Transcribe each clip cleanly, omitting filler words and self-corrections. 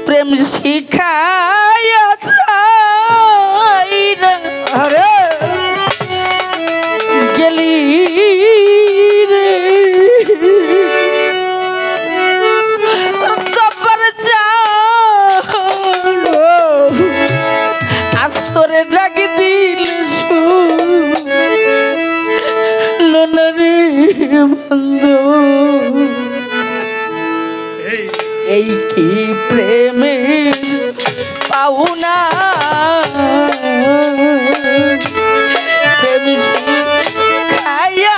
প্রেম শিখায়া আরে গেলি রে জব্বার জান আজ তোরে ডাকি দিল লোনারে বন্ধু এই কি প্রেমে পাওনা প্রেম শিখায়া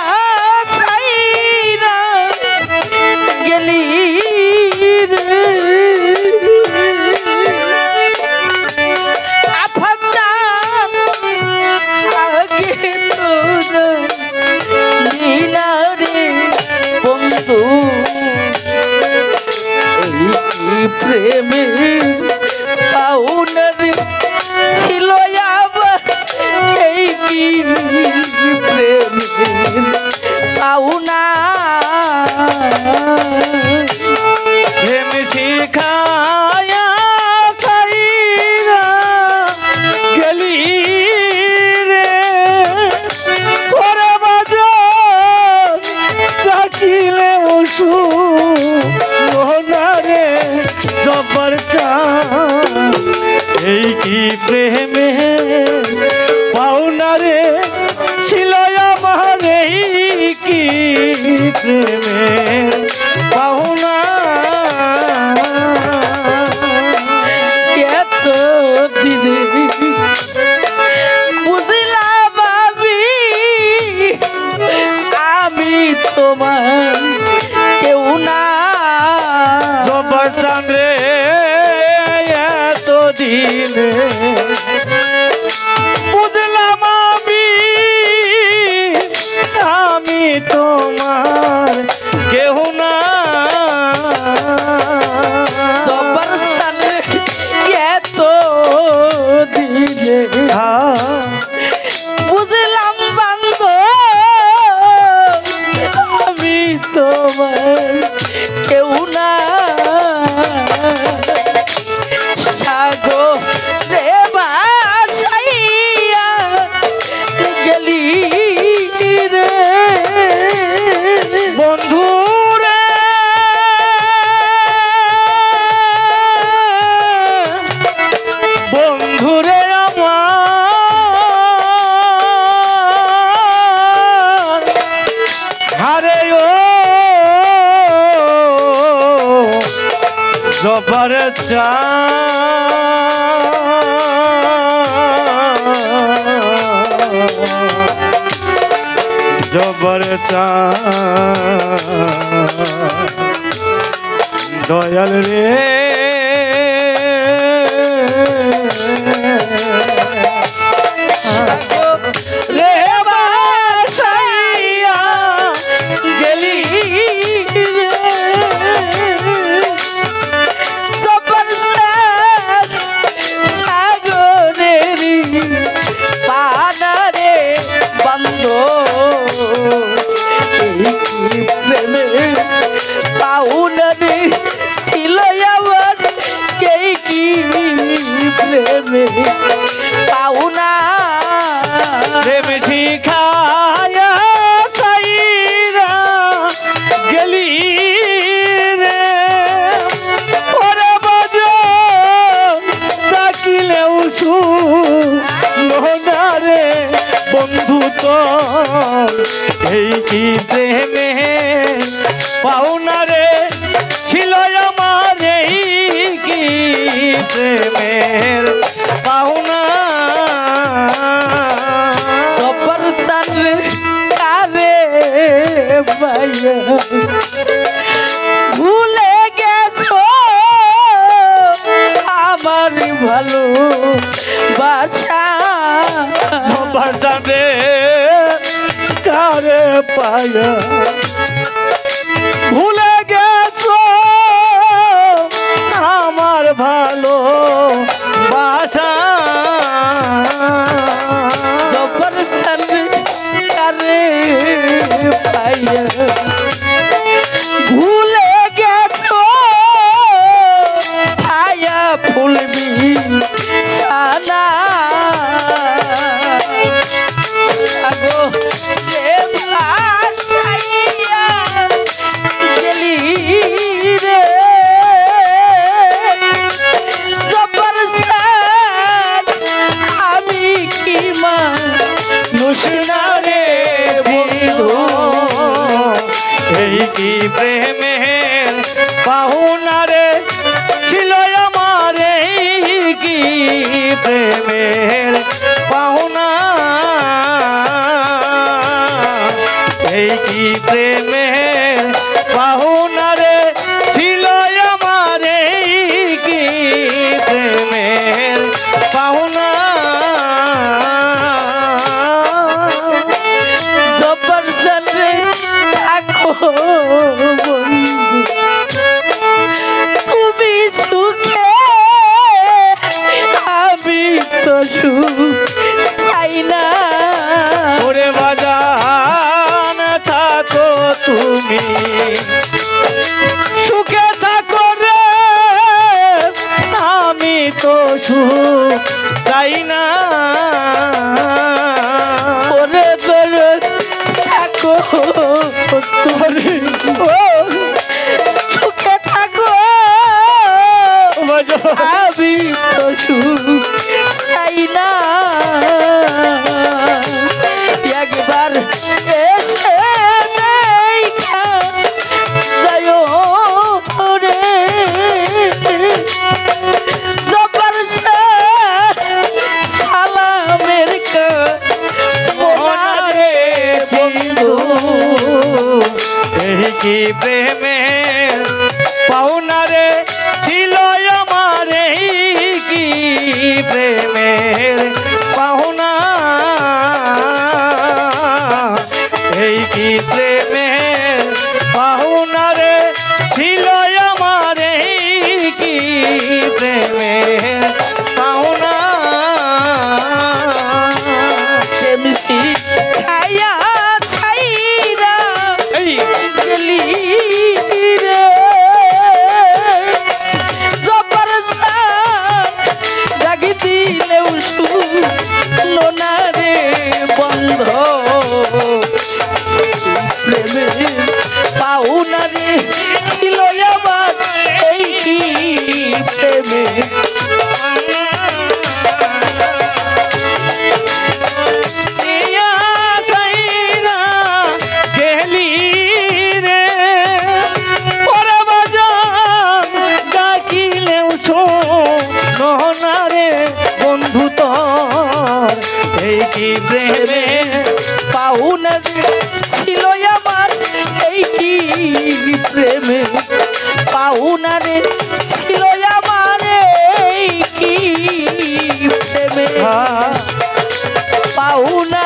ছাইরা গেলি রে আফাক জান আগে তোরা নিনা রে বন্ধু প্রেমে পাউনার ছিল আবার এই কি প্রেমে পাউনা প্রেম শিখায়া ছাইরা গেলি রে ওরে বাজার ডাকিলে ওসু মোহনারে জব্বার চান এই কি প্রেমে পাওনারে ছিল আমার এই কি প্রেমে পাওনা এত দিনে বুঝলাম আমি তোমার কেউ না জব্বার চান রে এত দিনে বুঝলাম আমি তোমার কেউ না জব্বার সালে এত দিনে বুঝলাম বান্ধ আমি তোমার কেউ না সাগরে ভাসাইয়া গেলি রে বন্ধু রে বন্ধু রে আমার হারে ও জব্বার জব্বার দয়াল রে রে ভাসাইয়া গেলি রে জব্বার সাগরেরি পানারে বন্ধ প্রেমে পাউনারে ছিল আমার কে কি প্রেমে পাউনা প্রেম শিখায়া ছাইরা গেলি রে ওরে বাজার ডাকিলে উসু মোহনারে বন্ধু তো এই কি প্রেমে পাওনারে ছিল আমার এই কি প্রেমের পাওনা জব্বার সালে কারে ভাইয়া ভুলে গেছো আমার ভালো বাসা সবার জানে কারে পায়া ভুলে গেছো আমার ভালো বাসা জব্বার সালে কারে পাইয়া ভুলে গেছো ভাইয়া পাহুনারে ছিল আমার এই কি প্রেমের পাহুনা এই কি প্রেমের পাহুনারে ছিল আমার এই কি প্রেমের পাহুনা জব্বর সালে থাকো বন্ধু তুমি সুখে আমি তো সুখ চাই না ওরে বাজান থাকো তুমি সুখে থাকো রে আমি তো সুখ চাই না ওরে তোরে থাকো তুমি সুখে থাকো আমি তো সুখ চাই না একবার এসে দেখা যায়ো রে জব্বর সালামের রে বন্ধু এই কি প্রেমের পাওনা রে ছিল আমার এই কি প্রেমের পাওনা এই কি প্রেমের পাওনা রে ছিল আমার এই কি প্রেমের পাওনা মিষ্টি খাইয়া ছাইরা এই গেলি রে জব্বর জাগি দিলেও শুনো না রে বন্ধ প্রেমের পাওনা রে ছিল আমার এই কি প্রেমের দিয়া যাইরা গেলি রে ওরে বাজান ডাকিলেও শোনো না রে বন্ধু তোর এই কি প্রেমে পাওনা রে ছিল আমার এই কি প্রেমে পাওনা রে ছিল আমার এই কি প্রেমে পাওনা